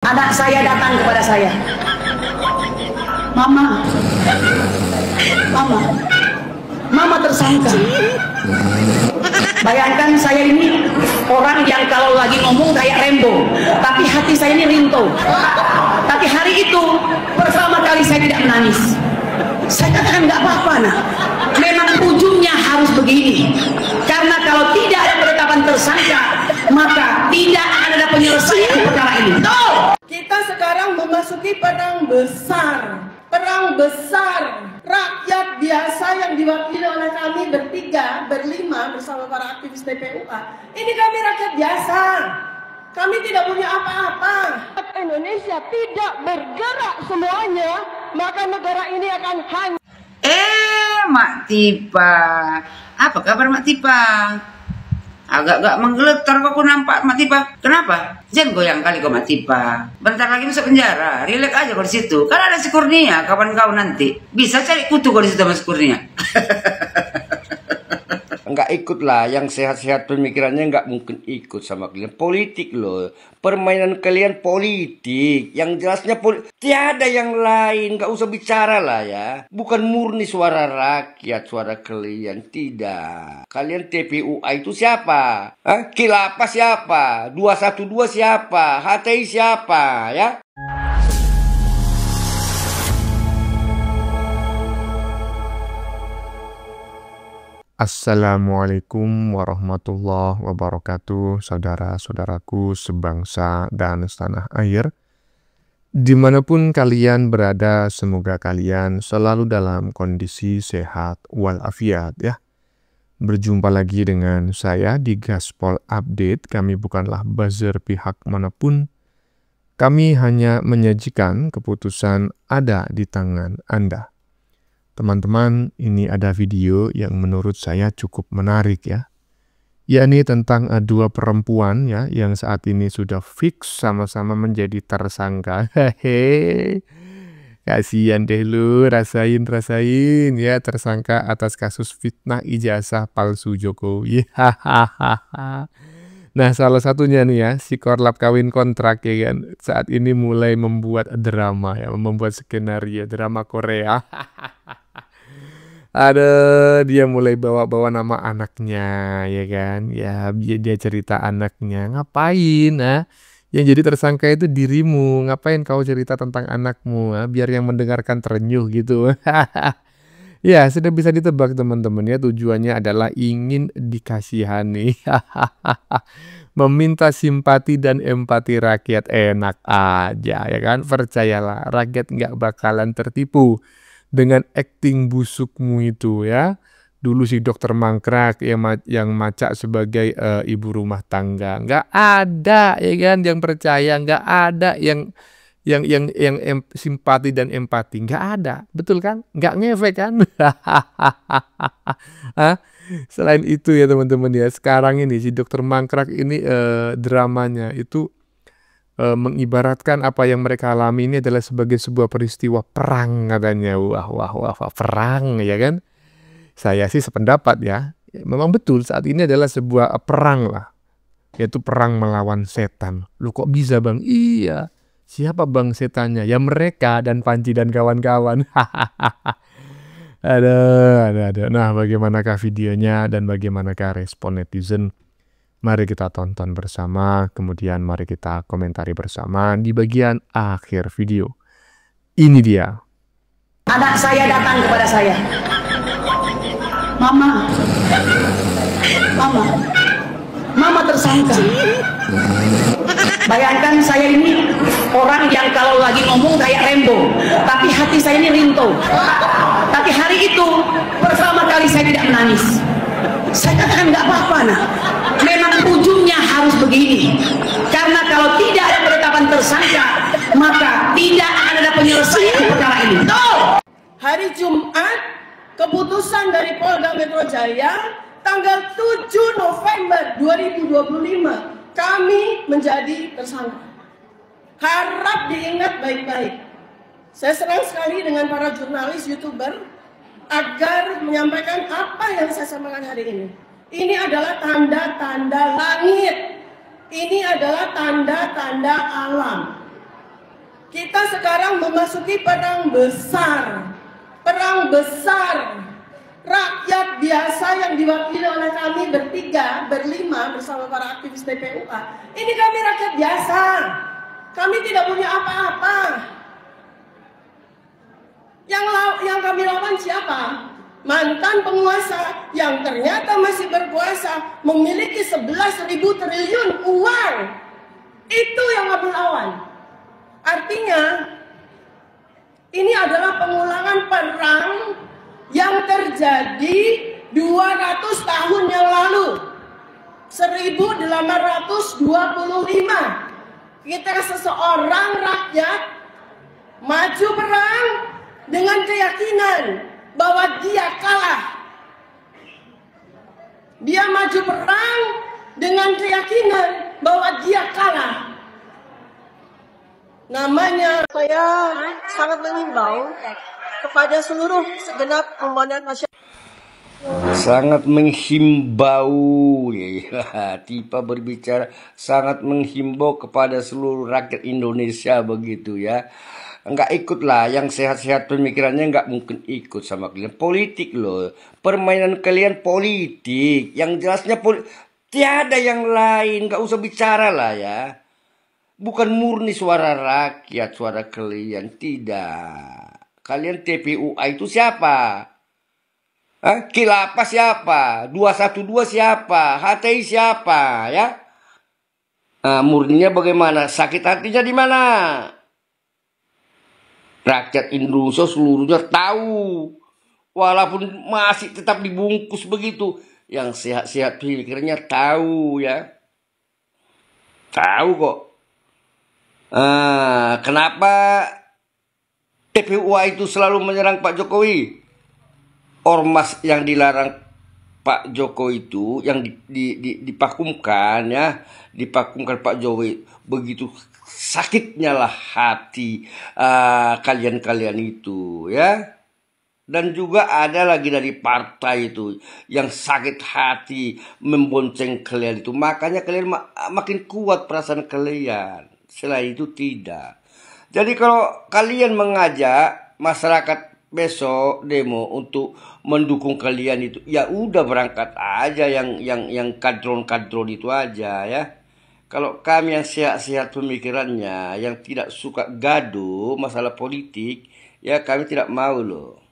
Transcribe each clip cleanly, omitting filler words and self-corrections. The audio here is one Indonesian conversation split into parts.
Anak saya datang kepada saya, Mama, Mama, Mama tersangka. Bayangkan saya ini orang yang kalau lagi ngomong kayak Rembo, tapi hati saya ini Rinto. Tapi hari itu pertama kali saya tidak menangis. Saya katakan nggak apa-apa, nah. Memang ujungnya harus begini. Karena kalau tidak ada penetapan tersangka, maka tidak akan ada penyelesaian perkara ini. Tuh. Kita sekarang memasuki perang besar. Perang besar. Rakyat biasa yang diwakili oleh kami berlima bersama para aktivis TPUA. Ini kami rakyat biasa. Kami tidak punya apa-apa. Indonesia tidak bergerak semuanya, maka negara ini akan hancur. Mak Tipa, apa kabar Mak Tipa? Agak-agak menggeletar kok aku nampak Mak Tipa. Kenapa? Jangan goyang kali kok Mak Tipa. Bentar lagi masuk penjara. Relax aja kok di situ. Kan ada si Kurnia, kapan kau nanti bisa cari kutu kok di situ sama si Kurnia. Nggak ikut lah, yang sehat-sehat pemikirannya nggak mungkin ikut sama kalian. Politik loh, permainan kalian politik, yang jelasnya tiada yang lain, nggak usah bicara lah ya. Bukan murni suara rakyat, suara kalian, tidak. Kalian TPUA itu siapa? Khilafah siapa? 212 siapa? HTI siapa ya? Assalamualaikum warahmatullahi wabarakatuh, saudara-saudaraku sebangsa dan setanah air. Dimanapun kalian berada, semoga kalian selalu dalam kondisi sehat walafiat ya. Berjumpa lagi dengan saya di Gaspol Update. Kami bukanlah buzzer pihak manapun. Kami hanya menyajikan keputusan ada di tangan Anda. Teman-teman, ini ada video yang menurut saya cukup menarik ya. Yakni tentang dua perempuan ya yang saat ini sudah fix sama-sama menjadi tersangka. Hehe. Kasihan deh lu, rasain ya, tersangka atas kasus fitnah ijazah palsu Jokowi. Nah, salah satunya nih ya, si korlap kawin kontrak ya kan, saat ini mulai membuat drama ya, membuat skenario drama Korea. Dia mulai bawa-bawa nama anaknya ya kan, ya dia cerita anaknya. Ngapain yang jadi tersangka itu dirimu, ngapain kau cerita tentang anakmu biar yang mendengarkan terenyuh gitu. Ya, sudah bisa ditebak teman-teman ya, tujuannya adalah ingin dikasihani. Meminta simpati dan empati rakyat. Enak aja ya kan, percayalah rakyat nggak bakalan tertipu dengan akting busukmu itu ya. Dulu si dokter mangkrak yang macak sebagai ibu rumah tangga, nggak ada ya kan yang percaya, nggak ada yang simpati dan empati, nggak ada, betul kan? Nggak ngefek kan? Selain itu ya teman-teman ya, sekarang ini si dokter mangkrak ini dramanya itu mengibaratkan apa yang mereka alami ini adalah sebagai sebuah peristiwa perang katanya. Wah, perang ya kan? Saya sih sependapat ya. Memang betul saat ini adalah sebuah perang lah. Yaitu perang melawan setan. Lu kok bisa bang? Iya. Siapa bang setannya? Ya mereka dan Panji dan kawan-kawan. Ada. Nah, bagaimanakah videonya dan bagaimanakah respon netizen? Mari kita tonton bersama, kemudian mari kita komentari bersama di bagian akhir video. Ini dia. Anak saya datang kepada saya, Mama, Mama, Mama tersangka. Bayangkan saya ini orang yang kalau lagi ngomong kayak Rembo, tapi hati saya ini Rinto. Tapi hari itu pertama kali saya tidak menangis. Saya katakan nggak apa-apa, nah. Memang ujungnya harus begini. Karena kalau tidak ada penetapan tersangka, maka tidak akan ada penyelesaian perkara ini. Tuh. Hari Jumat, keputusan dari Polda Metro Jaya tanggal 7 November 2025 kami menjadi tersangka. Harap diingat baik-baik. Saya senang sekali dengan para jurnalis, YouTuber agar menyampaikan apa yang saya sampaikan hari ini. Ini adalah tanda-tanda langit. Ini adalah tanda-tanda alam. Kita sekarang memasuki perang besar. Perang besar. Rakyat biasa yang diwakili oleh kami berlima bersama para aktivis TPUA. Ini kami rakyat biasa. Kami tidak punya apa-apa. Yang kami lawan siapa? Mantan penguasa yang ternyata masih berkuasa, memiliki 11.000 triliun uang. Itu yang kami lawan. Artinya, ini adalah pengulangan perang yang terjadi 200 tahun yang lalu. 1825. Kita seseorang rakyat maju perang dengan keyakinan bahwa dia kalah. Dia maju perang dengan keyakinan bahwa dia kalah. Namanya Saya sangat mengimbau kepada seluruh segenap komponen masyarakat. Sangat menghimbau, ya, Tipa berbicara sangat menghimbau kepada seluruh rakyat Indonesia begitu ya. Enggak ikutlah, yang sehat-sehat pemikirannya enggak mungkin ikut sama kalian. Politik loh, permainan kalian politik, yang jelasnya tiada yang lain, enggak usah bicara lah ya. Bukan murni suara rakyat, suara kalian, tidak. Kalian TPUA itu siapa? Khilafah siapa? 212 siapa? HTI siapa? Ya? Murninya bagaimana? Sakit hatinya di mana? Rakyat Indonesia seluruhnya tahu. Walaupun masih tetap dibungkus begitu. Yang sehat-sehat pikirnya tahu ya. Tahu kok. Kenapa TPUA itu selalu menyerang Pak Jokowi? Ormas yang dilarang Pak Jokowi itu yang dipakumkan ya, dipakumkan Pak Jokowi, begitu sakitnya lah hati kalian-kalian itu ya. Dan juga ada lagi dari partai itu yang sakit hati membonceng kalian itu, makanya kalian makin kuat perasaan kalian. Selain itu tidak. Jadi kalau kalian mengajak masyarakat besok demo untuk mendukung kalian itu, ya udah berangkat aja yang kadron-kadron itu aja ya. Kalau kami yang sehat-sehat pemikirannya, yang tidak suka gaduh masalah politik, ya kami tidak mau loh.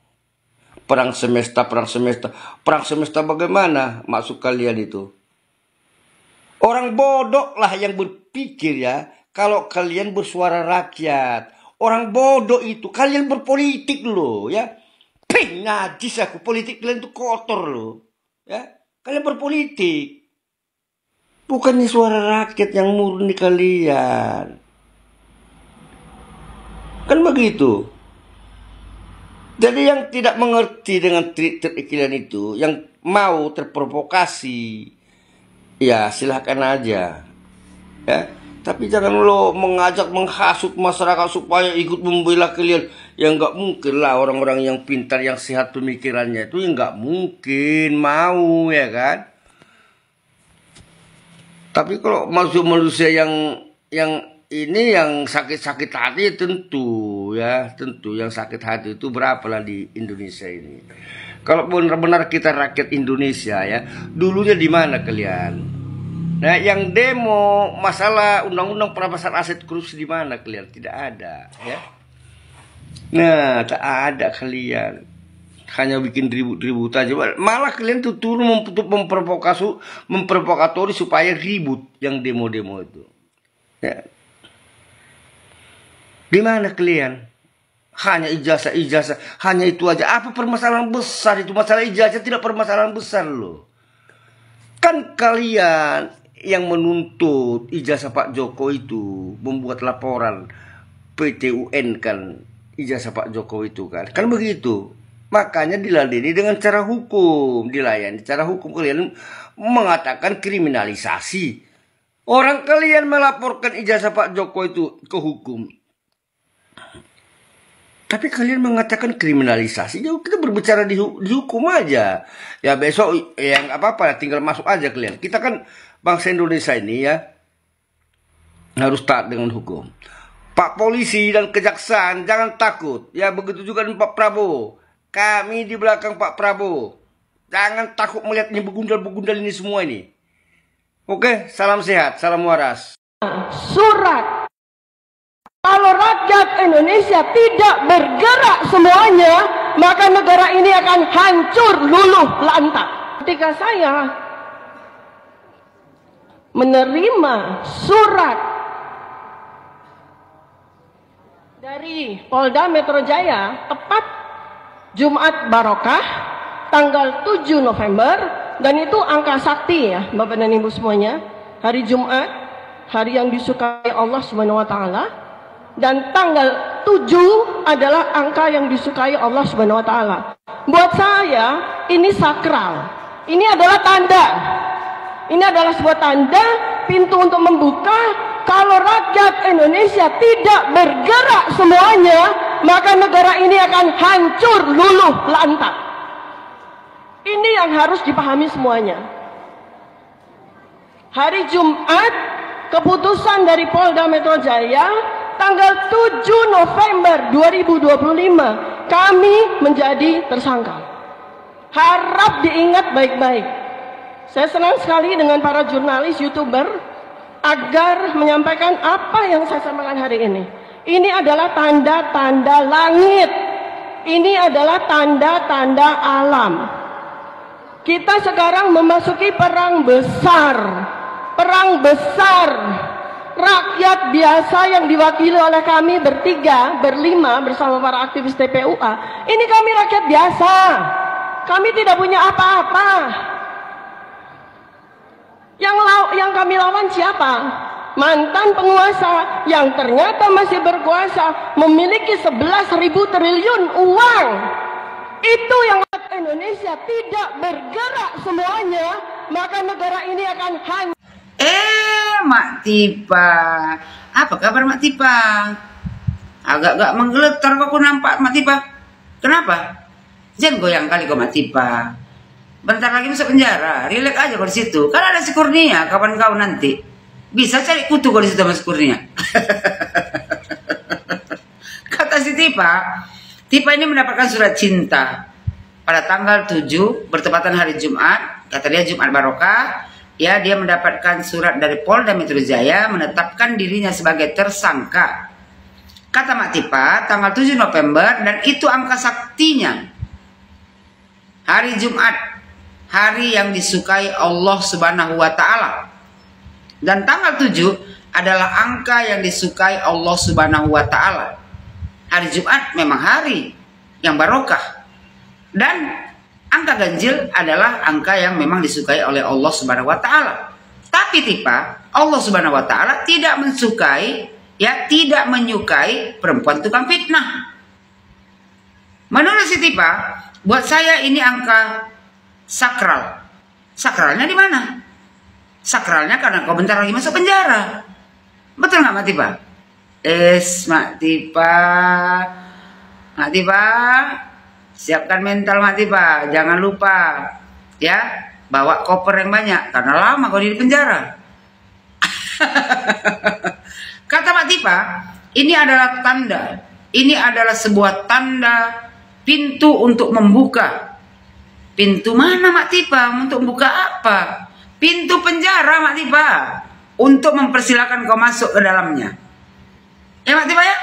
Perang semesta bagaimana maksud kalian itu? Orang bodoh lah yang berpikir ya, kalau kalian bersuara rakyat. Orang bodoh itu, kalian berpolitik loh ya. Najis aku, politik kalian itu kotor loh ya. Kalian berpolitik, bukannya suara rakyat yang murni kalian. Kan begitu. Jadi yang tidak mengerti dengan trik-trik kalian itu, yang mau terprovokasi, ya silahkan aja ya. Tapi jangan lo mengajak, menghasut masyarakat supaya ikut membela kalian. Ya nggak mungkin lah, orang-orang yang pintar, yang sehat pemikirannya itu ya nggak mungkin mau ya kan. Tapi kalau manusia yang ini yang sakit-sakit hati tentu yang sakit hati itu berapa lah di Indonesia ini. Kalau benar-benar kita rakyat Indonesia ya, dulunya di mana kalian? Nah, yang demo masalah undang-undang perampasan aset korupsi di mana kalian? Tidak ada, ya. Nah, tak ada kalian. Hanya bikin ribut-ribut aja. Malah kalian tuh turun untuk memprovokatori supaya ribut yang demo-demo itu. Ya. Di mana kalian? Hanya ijazah, hanya itu aja. Apa permasalahan besar itu? Masalah ijazah tidak permasalahan besar loh. Kan kalian yang menuntut ijazah Pak Jokowi itu membuat laporan PT UN kan, ijazah Pak Jokowi itu kan begitu. Makanya diladeni dengan cara hukum, dilayani cara hukum. Kalian mengatakan kriminalisasi. Orang kalian melaporkan ijazah Pak Jokowi itu ke hukum, tapi kalian mengatakan kriminalisasi. Jadi kita berbicara di hukum aja. Ya besok yang apa-apa tinggal masuk aja kalian. Kita kan bangsa Indonesia ini ya harus taat dengan hukum. Pak Polisi dan Kejaksaan jangan takut. Ya begitu juga dengan Pak Prabowo. Kami di belakang Pak Prabowo. Jangan takut melihat ini begundal-begundal ini semua ini. Oke, salam sehat, salam waras. Surat. Kalau rakyat Indonesia tidak bergerak semuanya, maka negara ini akan hancur luluh lantak. Ketika saya menerima surat dari Polda Metro Jaya tepat Jumat Barokah tanggal 7 November, dan itu angka sakti ya Bapak dan Ibu semuanya. Hari Jumat, hari yang disukai Allah Subhanahu wa taala, dan tanggal 7 adalah angka yang disukai Allah Subhanahu wa taala. Buat saya ini sakral. Ini adalah tanda. Ini adalah sebuah tanda pintu untuk membuka. Kalau rakyat Indonesia tidak bergerak semuanya, maka negara ini akan hancur luluh lantak. Ini yang harus dipahami semuanya. Hari Jumat, keputusan dari Polda Metro Jaya tanggal 7 November 2025, kami menjadi tersangka. Harap diingat baik-baik. Saya senang sekali dengan para jurnalis, YouTuber agar menyampaikan apa yang saya sampaikan hari ini. Ini adalah tanda-tanda langit. Ini adalah tanda-tanda alam. Kita sekarang memasuki perang besar. Perang besar. Rakyat biasa yang diwakili oleh kami berlima bersama para aktivis TPUA. Ini kami rakyat biasa. Kami tidak punya apa-apa. Yang kami lawan siapa? Mantan penguasa yang ternyata masih berkuasa, memiliki 11.000 triliun uang. Itu yang Indonesia tidak bergerak semuanya, maka negara ini akan hancur. Mak Tipa, apa kabar Mak Tipa? Agak-agak menggeletar kok aku nampak Mak Tipa. Kenapa? Jangan goyang kali kok Mak Tipa. Bentar lagi masuk penjara, rileks aja kok di situ. Kan ada si Kurnia, kawan kau nanti. Bisa cari kutu kok di situ Mas Kurnia. Kata si Tipa ini mendapatkan surat cinta pada tanggal 7 bertepatan hari Jumat. Kata dia Jumat Barokah. Ya, dia mendapatkan surat dari Polda Metro Jaya menetapkan dirinya sebagai tersangka. Kata Mak Tipa, tanggal 7 November, dan itu angka saktinya. Hari Jumat, hari yang disukai Allah Subhanahu wa taala. Dan tanggal 7 adalah angka yang disukai Allah Subhanahu wa taala. Hari Jumat memang hari yang barokah. Dan angka ganjil adalah angka yang memang disukai oleh Allah Subhanahu wa taala. Tapi Tipa, Allah Subhanahu wa taala tidak tidak menyukai perempuan tukang fitnah. Menurut si Tipa, buat saya ini angka sakral. Sakralnya di mana? Sakralnya karena kau bentar lagi masuk penjara. Betul nggak Mak Tipa? Mak Tipa. Mak Tipa, siapkan mental Mak Tipa. Jangan lupa ya, bawa koper yang banyak karena lama kau di penjara. Kata Mak Tipa, ini adalah tanda. Ini adalah sebuah tanda pintu untuk membuka. Pintu mana Mak Tipa? Untuk membuka apa? Pintu penjara Mak Tipa. Untuk mempersilahkan kau masuk ke dalamnya. Ya Mak Tipa ya?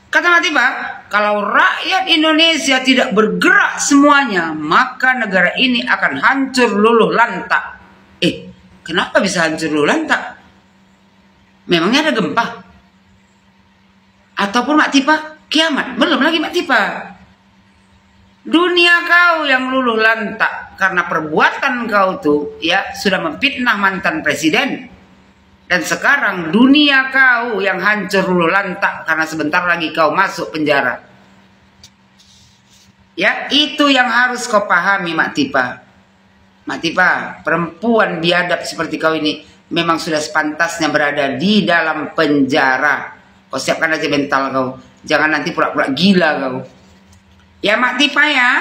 Kata Mak Tipa, kalau rakyat Indonesia tidak bergerak semuanya, maka negara ini akan hancur luluh lantak. Kenapa bisa hancur luluh lantak? Memangnya ada gempa? Ataupun Mak Tipa, kiamat? Belum lagi Mak Tipa. Dunia kau yang luluh lantak karena perbuatan kau tuh ya sudah memfitnah mantan presiden. Dan sekarang dunia kau yang hancur luluh lantak karena sebentar lagi kau masuk penjara. Ya, itu yang harus kau pahami Mak Tipa. Mak Tipa, perempuan biadab seperti kau ini memang sudah sepantasnya berada di dalam penjara. Kau siapkan aja mental kau. Jangan nanti pura-pura gila kau. Ya Mak Tipa ya.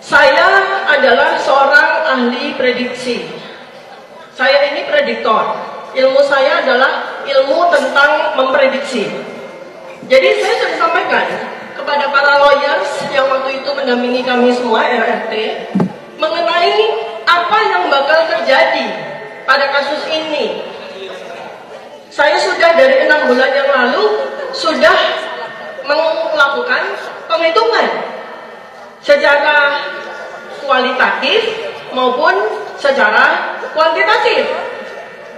Saya adalah seorang ahli prediksi. Saya ini prediktor. Ilmu saya adalah ilmu tentang memprediksi. Jadi saya sudah sampaikan kepada para lawyers yang waktu itu mendampingi kami semua RRT mengenai apa yang bakal terjadi pada kasus ini. Saya sudah dari 6 bulan yang lalu sudah melakukan penghitungan secara kualitatif maupun secara kuantitatif.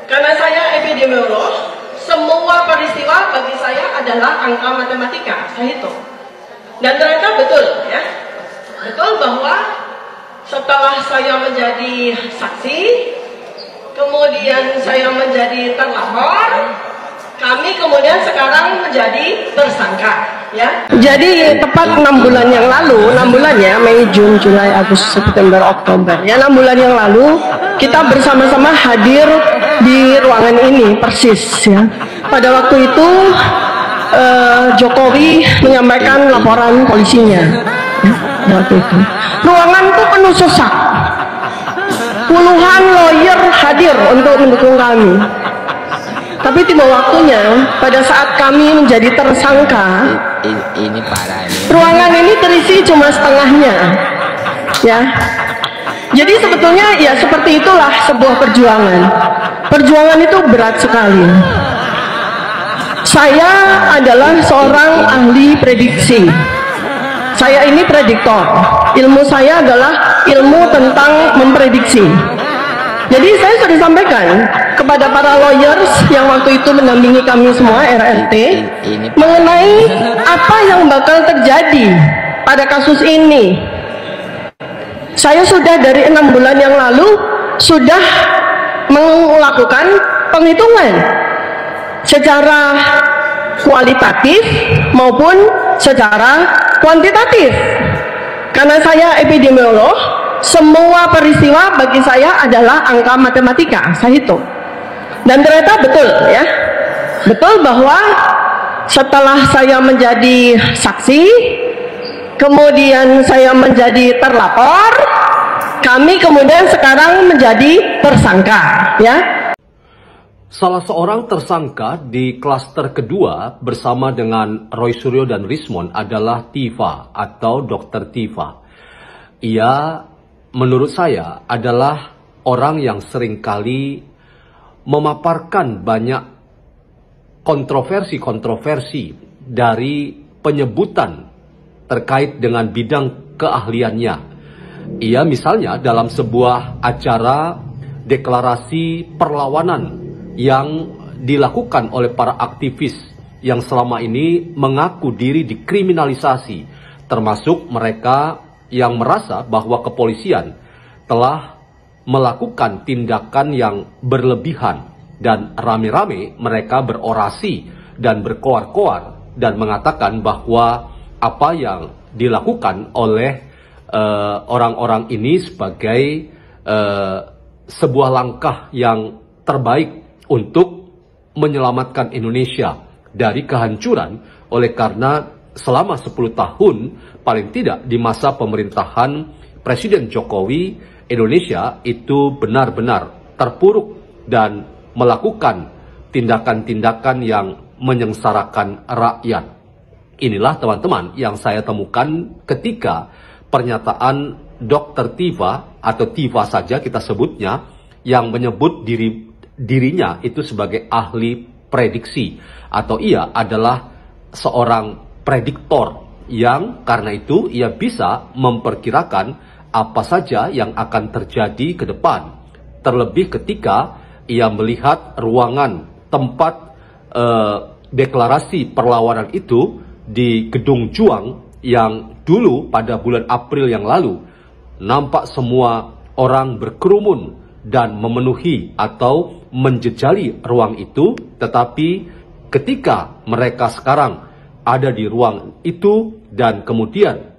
Karena saya epidemiolog, semua peristiwa bagi saya adalah angka matematika, saya hitung. Dan ternyata betul ya, betul bahwa setelah saya menjadi saksi, kemudian saya menjadi terlapor, kami kemudian sekarang menjadi tersangka. Ya. Jadi tepat 6 bulan yang lalu, 6 bulan ya, Mei, Juni, Juli, Agustus, September, Oktober. Ya, 6 bulan yang lalu kita bersama-sama hadir di ruangan ini persis ya. Pada waktu itu Jokowi menyampaikan laporan polisinya. Waktu itu ruangan itu penuh sesak. Puluhan lawyer hadir untuk mendukung kami. Tapi tiba waktunya pada saat kami menjadi tersangka, ini parah ini. Ruangan ini terisi cuma setengahnya, ya. Jadi sebetulnya ya seperti itulah sebuah perjuangan. Perjuangan itu berat sekali. Saya adalah seorang ahli prediksi. Saya ini prediktor. Ilmu saya adalah ilmu tentang memprediksi. Jadi saya sudah sampaikan kepada para lawyers yang waktu itu mendampingi kami semua RRT mengenai apa yang bakal terjadi pada kasus ini. Saya sudah dari 6 bulan yang lalu sudah melakukan penghitungan secara kualitatif maupun secara kuantitatif. Karena saya epidemiolog, semua peristiwa bagi saya adalah angka matematika, saya hitung. Dan ternyata betul ya, betul bahwa setelah saya menjadi saksi, kemudian saya menjadi terlapor, kami kemudian sekarang menjadi tersangka ya. Salah seorang tersangka di klaster kedua bersama dengan Roy Suryo dan Rismond adalah Tifa atau Dr. Tifa. Ia menurut saya adalah orang yang seringkali memaparkan banyak kontroversi-kontroversi dari penyebutan terkait dengan bidang keahliannya. Ia misalnya dalam sebuah acara deklarasi perlawanan yang dilakukan oleh para aktivis yang selama ini mengaku diri dikriminalisasi, termasuk mereka yang merasa bahwa kepolisian telah melakukan tindakan yang berlebihan, dan rame-rame mereka berorasi dan berkoar-koar dan mengatakan bahwa apa yang dilakukan oleh orang-orang ini sebagai sebuah langkah yang terbaik untuk menyelamatkan Indonesia dari kehancuran, oleh karena selama 10 tahun paling tidak di masa pemerintahan Presiden Jokowi, Indonesia itu benar-benar terpuruk dan melakukan tindakan-tindakan yang menyengsarakan rakyat. Inilah teman-teman yang saya temukan ketika pernyataan Dr. Tifa atau Tifa saja kita sebutnya, yang menyebut dirinya itu sebagai ahli prediksi, atau ia adalah seorang prediktor yang karena itu ia bisa memperkirakan apa saja yang akan terjadi ke depan. Terlebih ketika ia melihat ruangan tempat deklarasi perlawanan itu di Gedung Juang yang dulu pada bulan April yang lalu nampak semua orang berkerumun dan memenuhi atau menjejali ruang itu, tetapi ketika mereka sekarang ada di ruang itu dan kemudian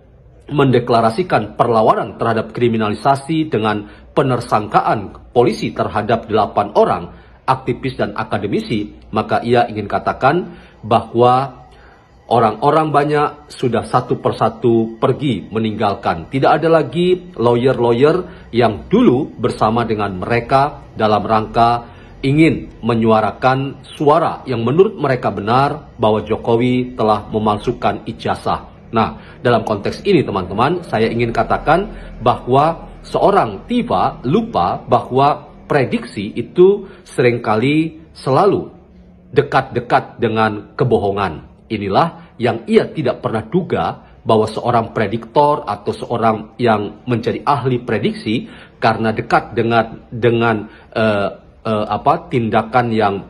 mendeklarasikan perlawanan terhadap kriminalisasi dengan penersangkaan polisi terhadap 8 orang aktivis dan akademisi, maka ia ingin katakan bahwa orang-orang banyak sudah satu persatu pergi meninggalkan. Tidak ada lagi lawyer-lawyer yang dulu bersama dengan mereka dalam rangka ingin menyuarakan suara yang menurut mereka benar bahwa Jokowi telah memalsukan ijazah. Nah, dalam konteks ini teman-teman, saya ingin katakan bahwa seorang Tiva lupa bahwa prediksi itu seringkali selalu dekat-dekat dengan kebohongan. Inilah yang ia tidak pernah duga, bahwa seorang prediktor atau seorang yang menjadi ahli prediksi karena dekat dengan tindakan yang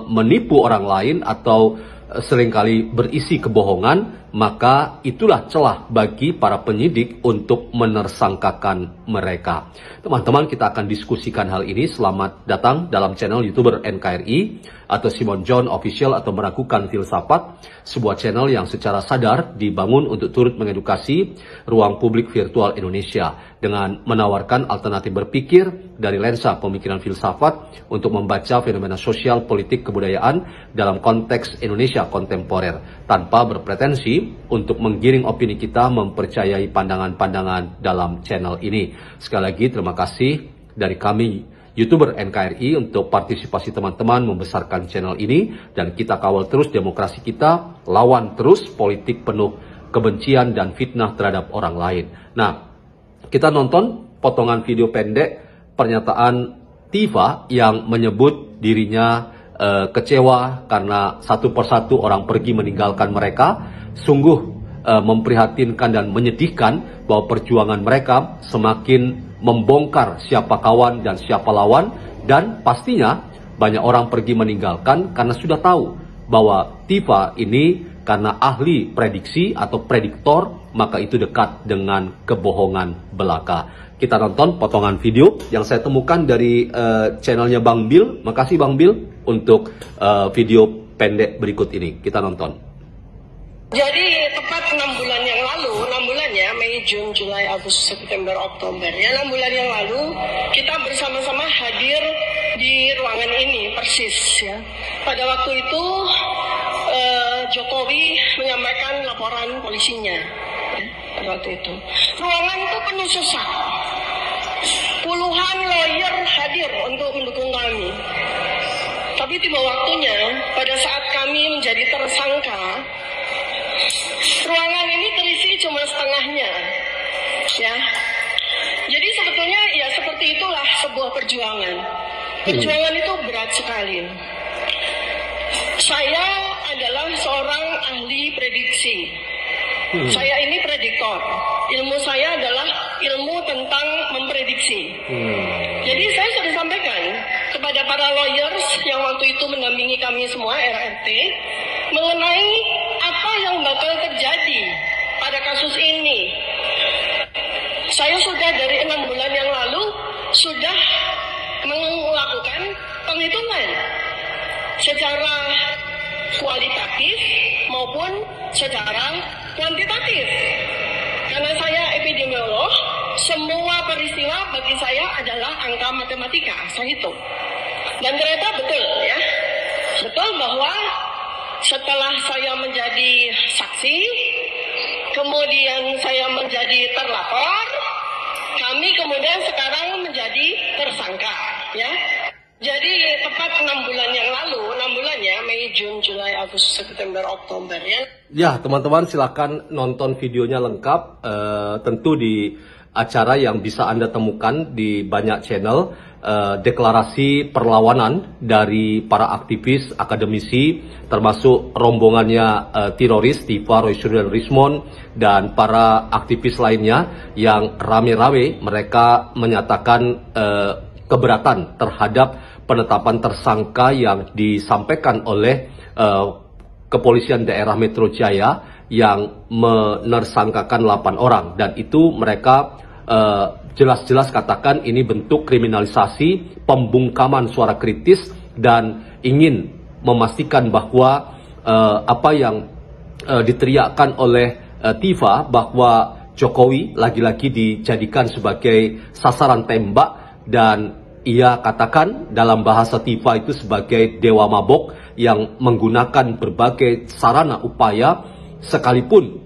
menipu orang lain atau seringkali berisi kebohongan, maka itulah celah bagi para penyidik untuk menersangkakan mereka. Teman-teman, kita akan diskusikan hal ini. Selamat datang dalam channel YouTuber NKRI atau Simon John Official atau Meragukan Filsafat, sebuah channel yang secara sadar dibangun untuk turut mengedukasi ruang publik virtual Indonesia dengan menawarkan alternatif berpikir dari lensa pemikiran filsafat untuk membaca fenomena sosial, politik, kebudayaan dalam konteks Indonesia kontemporer tanpa berpretensi untuk menggiring opini kita mempercayai pandangan-pandangan dalam channel ini. Sekali lagi terima kasih dari kami YouTuber NKRI untuk partisipasi teman-teman membesarkan channel ini, dan kita kawal terus demokrasi kita, lawan terus politik penuh kebencian dan fitnah terhadap orang lain. Nah, kita nonton potongan video pendek pernyataan Tiva yang menyebut dirinya kecewa karena satu persatu orang pergi meninggalkan mereka. Sungguh memprihatinkan dan menyedihkan bahwa perjuangan mereka semakin membongkar siapa kawan dan siapa lawan, dan pastinya banyak orang pergi meninggalkan karena sudah tahu bahwa Tiva ini karena ahli prediksi atau prediktor, maka itu dekat dengan kebohongan belaka. Kita nonton potongan video yang saya temukan dari channelnya Bang Bill. Makasih Bang Bill untuk video pendek berikut ini. Kita nonton. Jadi tepat 6 bulan yang lalu, 6 bulan ya, Mei, Juni, Juli, Agustus, September, Oktober. Ya, 6 bulan yang lalu kita bersama-sama hadir di ruangan ini persis ya. Pada waktu itu Jokowi menyampaikan laporan polisinya. Ya, pada waktu itu ruangan itu penuh sesak. Puluhan lawyer hadir untuk mendukung kami. Tapi tiba waktunya pada saat kami menjadi tersangka, ruangan ini terisi cuma setengahnya, ya. Jadi sebetulnya ya seperti itulah sebuah perjuangan. Perjuangan itu berat sekali. Saya adalah seorang ahli prediksi. Saya ini prediktor. Ilmu saya adalah ilmu tentang memprediksi. Jadi saya sudah sampaikan kepada para lawyers yang waktu itu mendampingi kami semua RRT mengenai apa yang bakal terjadi pada kasus ini. Saya sudah dari 6 bulan yang lalu sudah melakukan penghitungan secara kualitatif maupun secara kuantitatif. Karena saya epidemiolog, semua peristiwa bagi saya adalah angka matematika, saya hitung. Dan ternyata betul ya, betul bahwa setelah saya menjadi saksi, kemudian saya menjadi terlapor, kami kemudian sekarang menjadi tersangka, ya. Jadi tepat 6 bulan yang lalu, 6 bulan ya, Mei, Juni, Juli, Agustus, September, Oktober ya. Ya, teman-teman silakan nonton videonya lengkap, tentu di acara yang bisa Anda temukan di banyak channel, deklarasi perlawanan dari para aktivis, akademisi, termasuk rombongannya teroris Tiva, Roy Suryo, dan Rismon, dan para aktivis lainnya yang rame-rame mereka menyatakan keberatan terhadap penetapan tersangka yang disampaikan oleh Kepolisian Daerah Metro Jaya yang menersangkakan 8 orang, dan itu mereka jelas-jelas katakan ini bentuk kriminalisasi, pembungkaman suara kritis, dan ingin memastikan bahwa apa yang diteriakkan oleh Tiva bahwa Jokowi lagi-lagi dijadikan sebagai sasaran tembak, dan ia katakan dalam bahasa Tiva itu sebagai dewa mabok yang menggunakan berbagai sarana upaya, sekalipun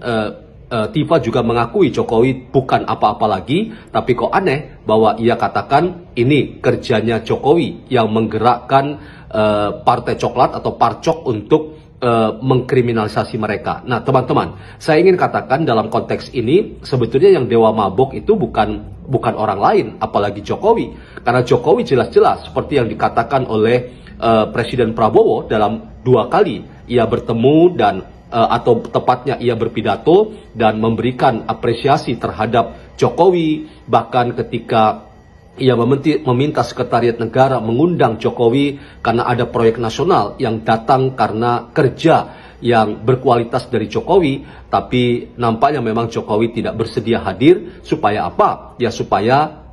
Tifa juga mengakui Jokowi bukan apa-apa lagi, tapi kok aneh bahwa ia katakan ini kerjanya Jokowi yang menggerakkan Partai Coklat atau Parcok untuk mengkriminalisasi mereka. Nah, teman-teman, saya ingin katakan dalam konteks ini sebetulnya yang dewa mabok itu bukan orang lain, apalagi Jokowi. Karena Jokowi jelas-jelas seperti yang dikatakan oleh Presiden Prabowo dalam 2 kali ia bertemu dan atau tepatnya ia berpidato dan memberikan apresiasi terhadap Jokowi, bahkan ketika ia meminta Sekretariat Negara mengundang Jokowi karena ada proyek nasional yang datang karena kerja yang berkualitas dari Jokowi, tapi nampaknya memang Jokowi tidak bersedia hadir. Supaya apa? Ya supaya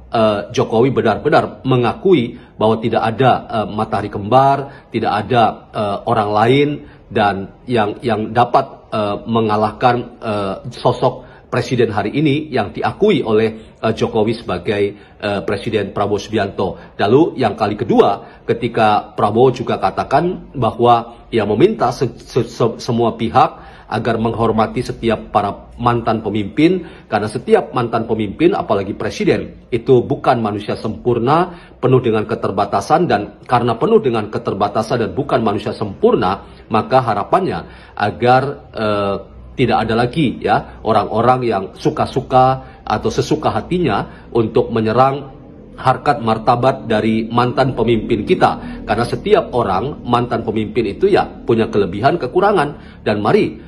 Jokowi benar-benar mengakui bahwa tidak ada matahari kembar, tidak ada orang lain dan yang dapat mengalahkan sosok Presiden hari ini yang diakui oleh Jokowi sebagai Presiden Prabowo Subianto. Lalu yang kali kedua, ketika Prabowo juga katakan bahwa ia meminta semua pihak agar menghormati setiap para mantan pemimpin, karena setiap mantan pemimpin, apalagi presiden, itu bukan manusia sempurna, penuh dengan keterbatasan, dan karena penuh dengan keterbatasan dan bukan manusia sempurna, maka harapannya agar tidak ada lagi ya orang-orang yang suka-suka atau sesuka hatinya untuk menyerang harkat martabat dari mantan pemimpin kita. Karena setiap orang mantan pemimpin itu ya punya kelebihan kekurangan. Dan mari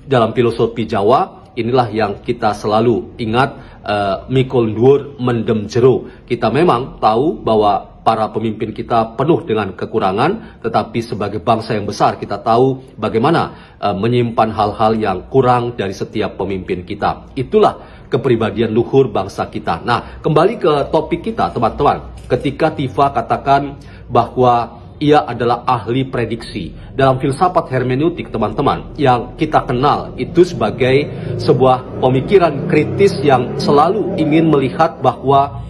dalam filosofi Jawa inilah yang kita selalu ingat, mikul dhuwur mendem jero. Kita memang tahu bahwa para pemimpin kita penuh dengan kekurangan, tetapi sebagai bangsa yang besar kita tahu bagaimana menyimpan hal-hal yang kurang dari setiap pemimpin kita. Itulah kepribadian luhur bangsa kita. Nah, kembali ke topik kita, teman-teman. Ketika Tifa katakan bahwa ia adalah ahli prediksi. Dalam filsafat hermeneutik, teman-teman, yang kita kenal itu sebagai sebuah pemikiran kritis yang selalu ingin melihat bahwa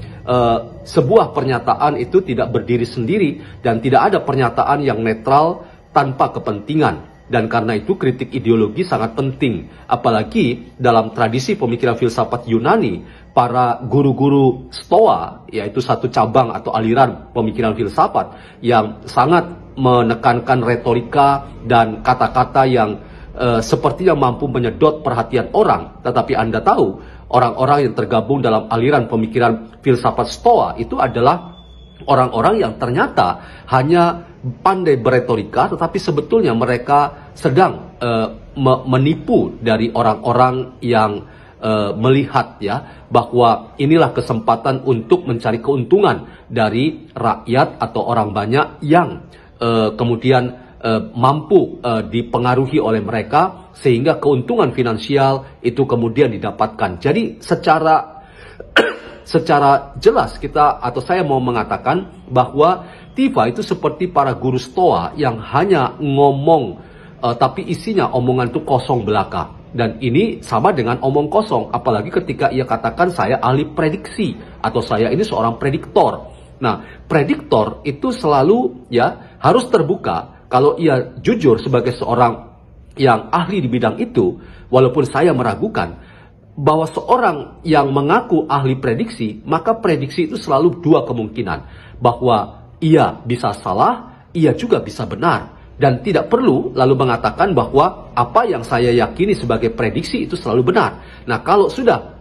sebuah pernyataan itu tidak berdiri sendiri dan tidak ada pernyataan yang netral tanpa kepentingan. Dan karena itu kritik ideologi sangat penting. Apalagi dalam tradisi pemikiran filsafat Yunani, para guru-guru Stoa, yaitu satu cabang atau aliran pemikiran filsafat yang sangat menekankan retorika dan kata-kata yang sepertinya mampu menyedot perhatian orang. Tetapi Anda tahu, orang-orang yang tergabung dalam aliran pemikiran filsafat Stoa itu adalah orang-orang yang ternyata hanya pandai beretorika, tetapi sebetulnya mereka sedang menipu dari orang-orang yang melihat ya bahwa inilah kesempatan untuk mencari keuntungan dari rakyat atau orang banyak yang kemudian mampu dipengaruhi oleh mereka sehingga keuntungan finansial itu kemudian didapatkan. Jadi secara jelas kita atau saya mau mengatakan bahwa Tifa itu seperti para guru Stoa yang hanya ngomong tapi isinya omongan itu kosong belaka. Dan ini sama dengan omong kosong, apalagi ketika ia katakan saya ahli prediksi atau saya ini seorang prediktor. Nah, prediktor itu selalu ya harus terbuka. Kalau ia jujur sebagai seorang yang ahli di bidang itu, walaupun saya meragukan bahwa seorang yang mengaku ahli prediksi, maka prediksi itu selalu dua kemungkinan. Bahwa ia bisa salah, ia juga bisa benar. Dan tidak perlu lalu mengatakan bahwa apa yang saya yakini sebagai prediksi itu selalu benar. Nah, kalau sudah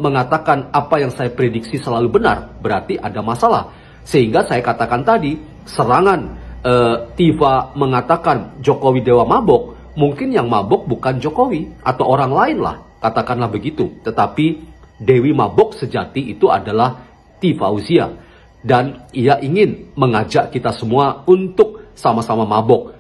mengatakan apa yang saya prediksi selalu benar, berarti ada masalah. Sehingga saya katakan tadi, serangan Tifa mengatakan Jokowi dewa mabok, mungkin yang mabok bukan Jokowi atau orang lain lah, katakanlah begitu. Tetapi Dewi mabok sejati itu adalah Tifa Fauzia. Dan ia ingin mengajak kita semua untuk sama-sama mabok.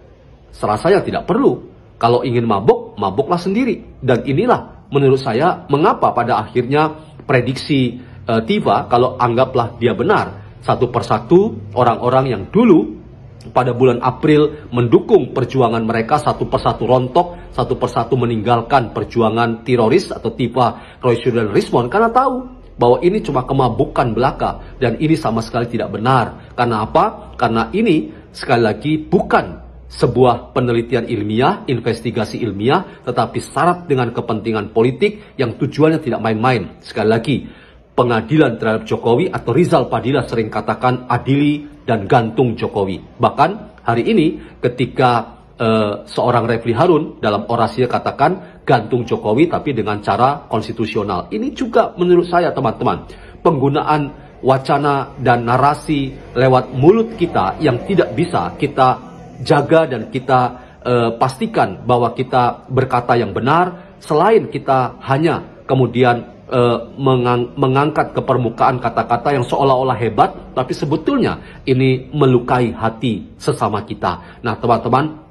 Serasanya tidak perlu. Kalau ingin mabok, maboklah sendiri. Dan inilah menurut saya mengapa pada akhirnya prediksi Tifa, kalau anggaplah dia benar, satu persatu orang-orang yang dulu pada bulan April mendukung perjuangan mereka satu persatu rontok, satu persatu meninggalkan perjuangan teroris atau Tifa, Roy Suryo dan Rismon, karena tahu bahwa ini cuma kemabukan belaka dan ini sama sekali tidak benar. Karena apa? Karena ini sekali lagi bukan sebuah penelitian ilmiah, investigasi ilmiah, tetapi syarat dengan kepentingan politik yang tujuannya tidak main-main. Sekali lagi, pengadilan terhadap Jokowi atau Rizal Padilla sering katakan adili dan gantung Jokowi. Bahkan hari ini ketika seorang Refli Harun dalam orasinya katakan gantung Jokowi tapi dengan cara konstitusional. Ini juga menurut saya teman-teman, penggunaan wacana dan narasi lewat mulut kita yang tidak bisa kita jaga dan kita pastikan bahwa kita berkata yang benar, selain kita hanya kemudian mengangkat ke permukaan kata-kata yang seolah-olah hebat, tapi sebetulnya ini melukai hati sesama kita. Nah teman-teman,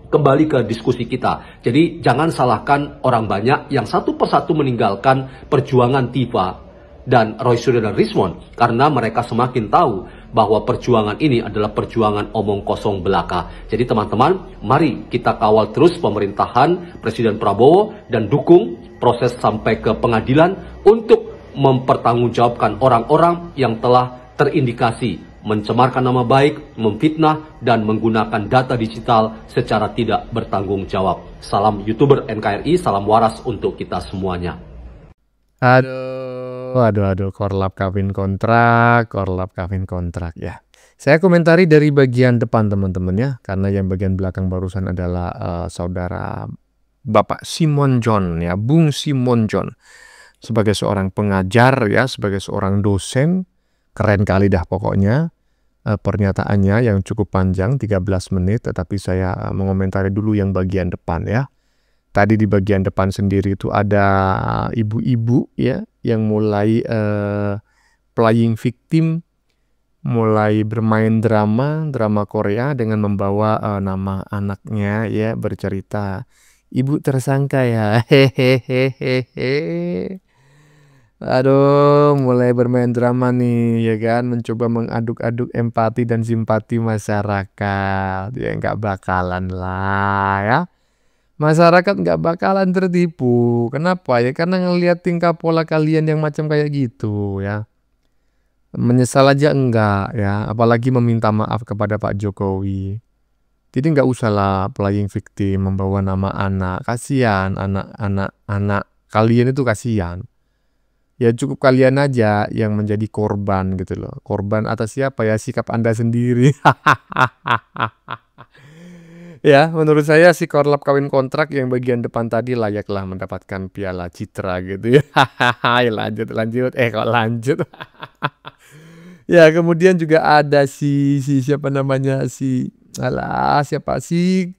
kembali ke diskusi kita. Jadi jangan salahkan orang banyak yang satu persatu meninggalkan perjuangan Tifa dan Roy Suryo dan Rismon, karena mereka semakin tahu bahwa perjuangan ini adalah perjuangan omong kosong belaka. Jadi teman-teman, mari kita kawal terus pemerintahan Presiden Prabowo dan dukung proses sampai ke pengadilan untuk mempertanggungjawabkan orang-orang yang telah terindikasi mencemarkan nama baik, memfitnah, dan menggunakan data digital secara tidak bertanggung jawab. Salam YouTuber NKRI, salam waras untuk kita semuanya. Aduh, korlap kawin kontrak ya. Saya komentari dari bagian depan teman-teman ya, karena yang bagian belakang barusan adalah saudara Bapak Simon John ya, Bung Simon John. Sebagai seorang pengajar ya, sebagai seorang dosen, keren kali dah pokoknya pernyataannya yang cukup panjang 13 menit, tetapi saya mengomentari dulu yang bagian depan ya. Tadi di bagian depan sendiri itu ada ibu-ibu ya yang mulai playing victim, mulai bermain drama Korea dengan membawa nama anaknya ya, bercerita ibu tersangka ya, hehehehehe. Aduh, mulai bermain drama nih, ya kan, mencoba mengaduk-aduk empati dan simpati masyarakat. Ya nggak bakalan lah ya. Masyarakat nggak bakalan tertipu. Kenapa ya? Karena ngelihat tingkah pola kalian yang macam kayak gitu ya. Menyesal aja enggak ya, apalagi meminta maaf kepada Pak Jokowi. Jadi nggak usah lah playing victim, membawa nama anak. Kasihan anak kalian itu kasihan. Ya cukup kalian aja yang menjadi korban gitu loh. Korban atas siapa ya? Sikap Anda sendiri. Ya menurut saya si korlap kawin kontrak yang bagian depan tadi layaklah mendapatkan piala citra gitu ya. lanjut. Kok lanjut. Ya kemudian juga ada si siapa namanya siapa sih?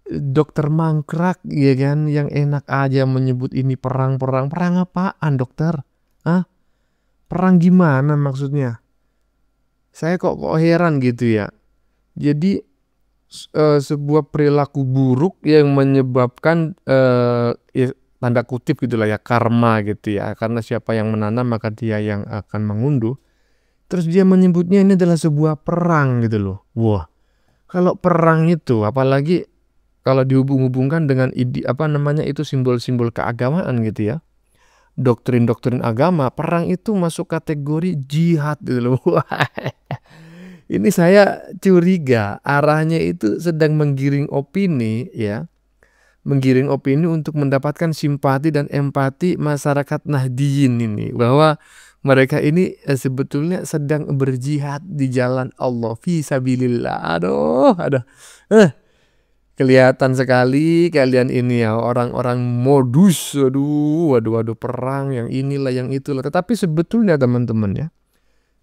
Dokter Mangkrak ya kan, yang enak aja menyebut ini perang apaan dokter? Hah? Perang gimana maksudnya? Saya kok heran gitu ya. Jadi sebuah perilaku buruk yang menyebabkan ya, tanda kutip gitulah ya, karma gitu ya, karena siapa yang menanam maka dia yang akan mengunduh. Terus dia menyebutnya ini adalah sebuah perang gitu loh. Wah, kalau perang itu apalagi kalau dihubung-hubungkan dengan itu simbol-simbol keagamaan gitu ya, doktrin-doktrin agama, perang itu masuk kategori jihad gitu loh. Ini saya curiga arahnya itu sedang menggiring opini ya, menggiring opini untuk mendapatkan simpati dan empati masyarakat Nahdiyin ini, bahwa mereka ini sebetulnya sedang berjihad di jalan Allah fi sabilillah. Aduh. Kelihatan sekali kalian ini ya, orang-orang modus, waduh perang yang inilah yang itulah. Tetapi sebetulnya teman-teman ya,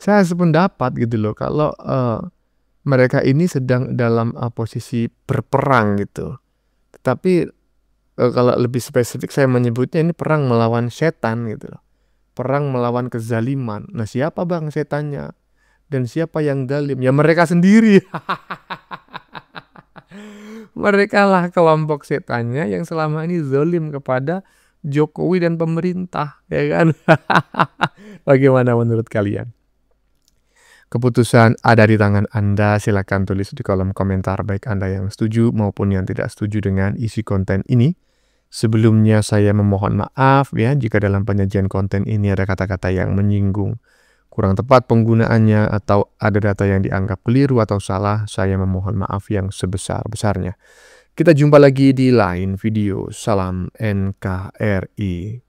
saya sependapat gitu loh, kalau mereka ini sedang dalam posisi berperang gitu. Tetapi kalau lebih spesifik saya menyebutnya ini perang melawan setan gitu loh. Perang melawan kezaliman. Nah siapa bang setannya? Dan siapa yang zalim? Ya mereka sendiri. Mereka lah kelompok setannya yang selama ini zalim kepada Jokowi dan pemerintah, ya kan? Bagaimana menurut kalian? Keputusan ada di tangan Anda. Silakan tulis di kolom komentar baik Anda yang setuju maupun yang tidak setuju dengan isi konten ini. Sebelumnya saya memohon maaf ya jika dalam penyajian konten ini ada kata-kata yang menyinggung kurang tepat penggunaannya, atau ada data yang dianggap keliru atau salah, saya memohon maaf yang sebesar-besarnya. Kita jumpa lagi di lain video. Salam NKRI.